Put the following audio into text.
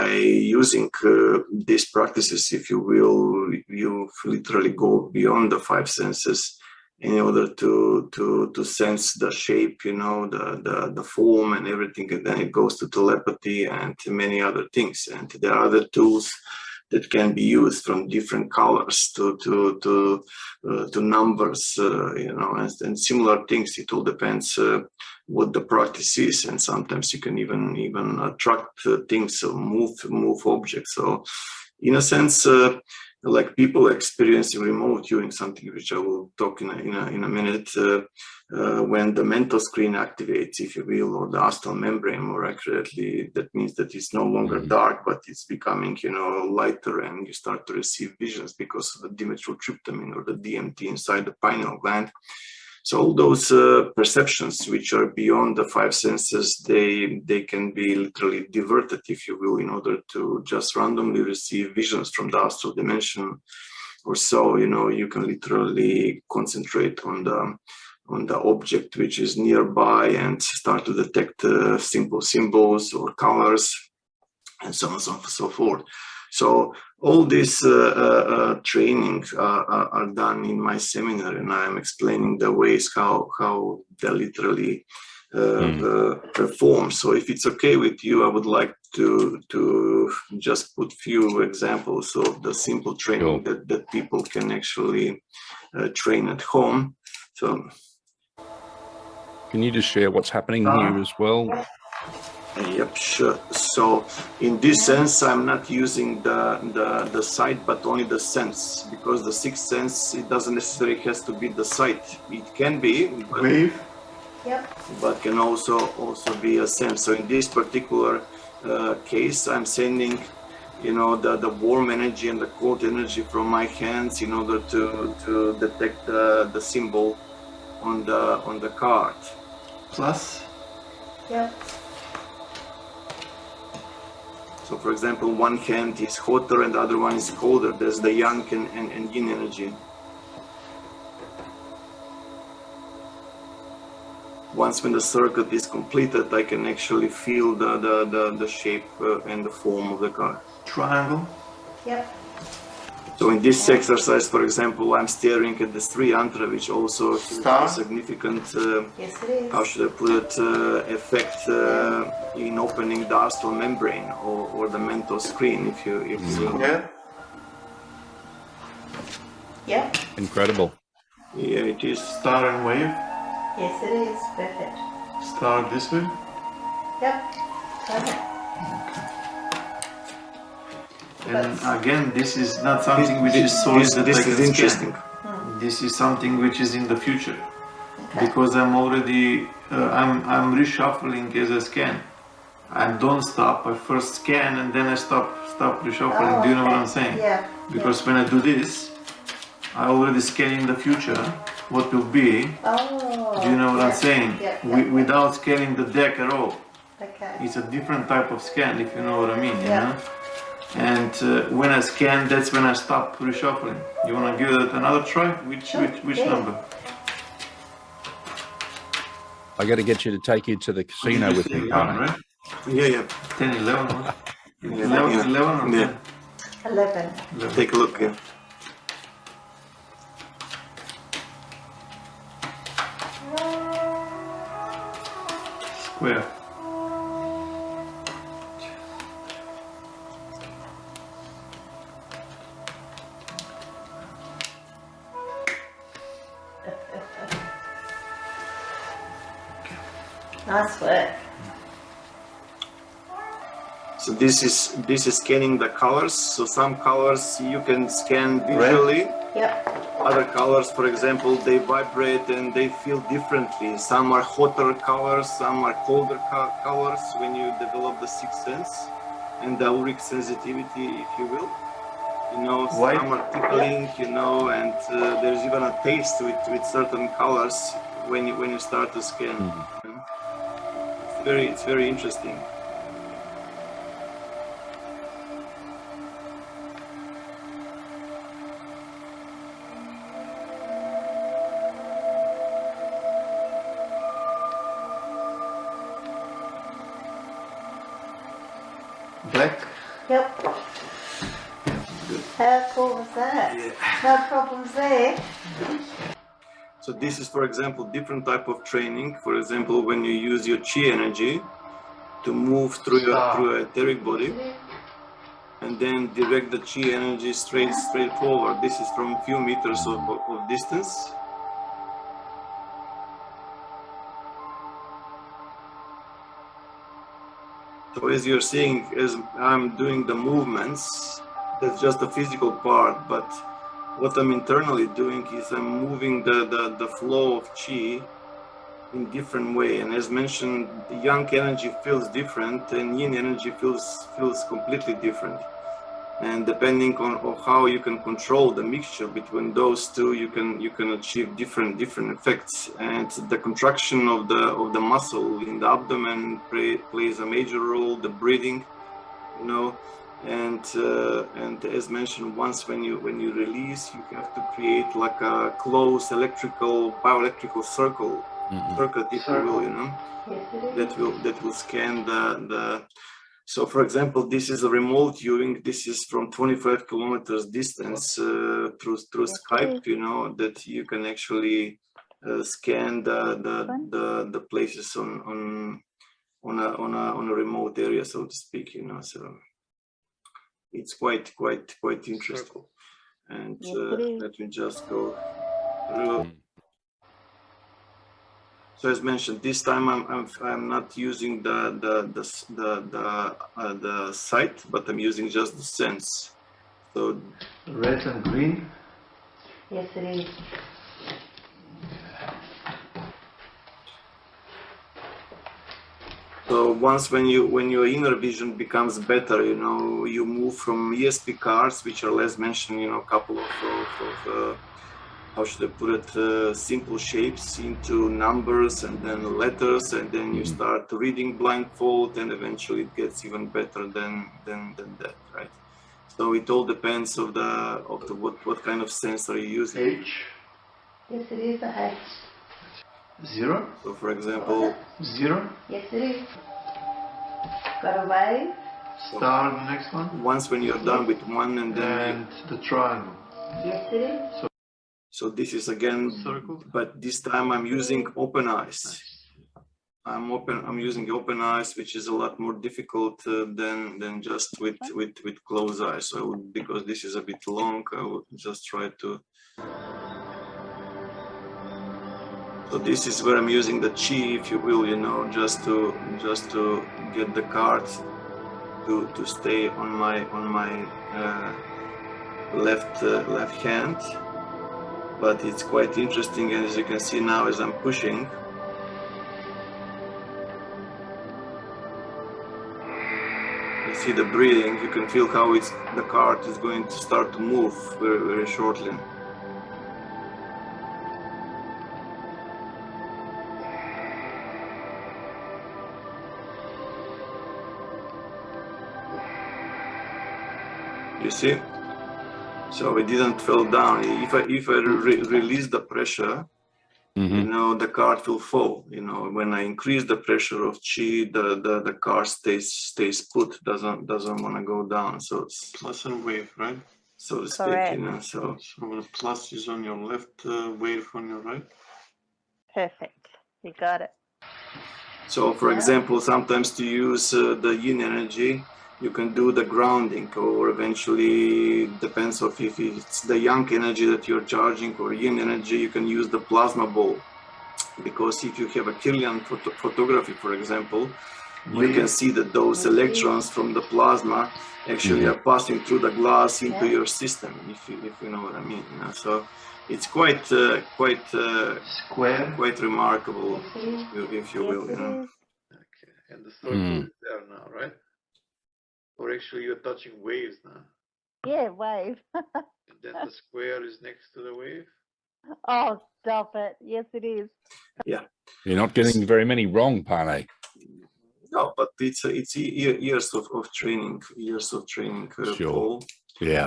by using these practices, if you will, you literally go beyond the five senses in order to sense the shape, you know, the form and everything, and then it goes to telepathy and many other things. And there are other tools that can be used, from different colors to numbers, you know, and similar things. It all depends what the practice is, and sometimes you can even attract things or move objects. So in a sense, like people experiencing remote viewing, something which I will talk in a minute, when the mental screen activates, if you will, or the astral membrane more accurately, that means that it's no longer dark, but it's becoming, you know, lighter, and you start to receive visions because of the dimethyltryptamine or the DMT inside the pineal gland. So all those perceptions which are beyond the five senses, they can be literally diverted, if you will, in order to just randomly receive visions from the astral dimension or so. You know, you can literally concentrate on the object which is nearby and start to detect simple symbols or colors and so on and so forth. So all these trainings are done in my seminar, and I am explaining the ways how they literally perform. So if it's okay with you, I would like to just put few examples of the simple training that people can actually train at home. So can you just share what's happening here as well? Yep, sure. So in this sense, I'm not using the sight, but only the sense, because the sixth sense, it doesn't necessarily has to be the sight. It can be, but, but can also be a sense. So in this particular case, I'm sending, you know, the warm energy and the cold energy from my hands in order to detect the symbol on the card. Plus. Yep. So, for example, one hand is hotter and the other one is colder. There's the yang and yin energy. Once when the circuit is completed, I can actually feel the shape and the form of the card. Triangle? Yep. So in this exercise, for example, I'm staring at the Sri Yantra, which also has a significant, yes, it is. how should I put it, effect in opening the astral membrane or the mental screen, if you will. Yeah. Yep. Incredible. Yeah, it is. Star and wave? Yes, it is. Perfect. Star this way? Yep. Perfect. And again, this is not something which is solid that this I can is interesting. Scan. This is something which is in the future, because I'm already I'm reshuffling as I scan. I don't stop. I first scan and then I stop reshuffling. Do you know what I'm saying? Yeah. Because when I do this, I already scan in the future what will be. Oh. Do you know what I'm saying? Yeah. Without scanning the deck at all. Okay. It's a different type of scan, if you know what I mean. You know? And when I scan, that's when I stop reshuffling. You want to give it another try? Which number? I got to get you to take you to the casino with me, Pane, right? Yeah. 10, 11. 11 or 10? 11. Take a look. Yeah. Square. Nice work. So this is scanning the colors. So some colors you can scan visually. Yep. Other colors, for example, they vibrate and they feel differently. Some are hotter colors, some are colder colors when you develop the sixth sense and the auric sensitivity, if you will. You know, some are tickling, you know, and there's even a taste with certain colors when you start to scan. It's very interesting. Black. Yep. Good. How cool was that? Yeah. No problems there. So this is, for example, different type of training. For example, when you use your chi energy to move through your etheric body, and then direct the chi energy straight forward. This is from a few meters of distance. So as you're seeing, as I'm doing the movements, that's just the physical part, but what I'm internally doing is I'm moving the flow of chi in different way. And as mentioned, the yang energy feels different and yin energy feels completely different. And depending on how you can control the mixture between those two, you can achieve different effects. And the contraction of the muscle in the abdomen plays a major role. The breathing, you know, and as mentioned, once when you release, you have to create like a closed bioelectrical circuit, if you will, you know, that will scan the. So, for example, this is a remote viewing. This is from 25 kilometers distance through Skype. You know that you can actually scan the places on a remote area, so to speak. You know, so it's quite interesting. And let me just go through. So as mentioned, this time I'm not using the sight, but I'm using just the sense. So red and green. Yes, it is. So once when your inner vision becomes better, you know, you move from ESP cards, which are less mentioned, you know, a couple of how should I put it, simple shapes into numbers and then letters, and then you start reading blindfold, and eventually it gets even better than that, right? So it all depends of the what kind of sense are you using. H. Yes, it is a H. 0. So for example, 0. Yes, it is. Got a wave. Star, the next one. Once when you're done with one, and then the triangle. Yes, it is. So this is again circle, but this time I'm using open eyes. I'm using open eyes, which is a lot more difficult than just with closed eyes. So because this is a bit long, I would just try to. So this is where I'm using the chi, if you will, you know, just to get the cards to stay on my left hand. But it's quite interesting, and as you can see now, as I'm pushing, you see the breathing. You can feel how the card is going to start to move very shortly. You see? So it didn't fall down. If I release the pressure, you know, the card will fall. You know, when I increase the pressure of chi, the card stays put. Doesn't want to go down. So it's plus and wave, right? So to speak, you know. So the plus is on your left, wave on your right. Perfect. You got it. So, for example, sometimes to use the yin energy, you can do the grounding, or eventually depends of if it's the yang energy that you're charging or yin energy, you can use the plasma ball. Because if you have a Kirlian photography, for example, you can see that those electrons from the plasma actually are passing through the glass into your system, if you know what I mean. You know? So it's quite square, quite remarkable, if you will. You know. Okay, and the circle is there now, right? Or actually, you're touching waves now. Yeah, wave. And then the square is next to the wave. Oh, stop it. Yes, it is. Yeah. You're not getting very many wrong, Pane. No, but it's years of training, Sure. Paul. Yeah.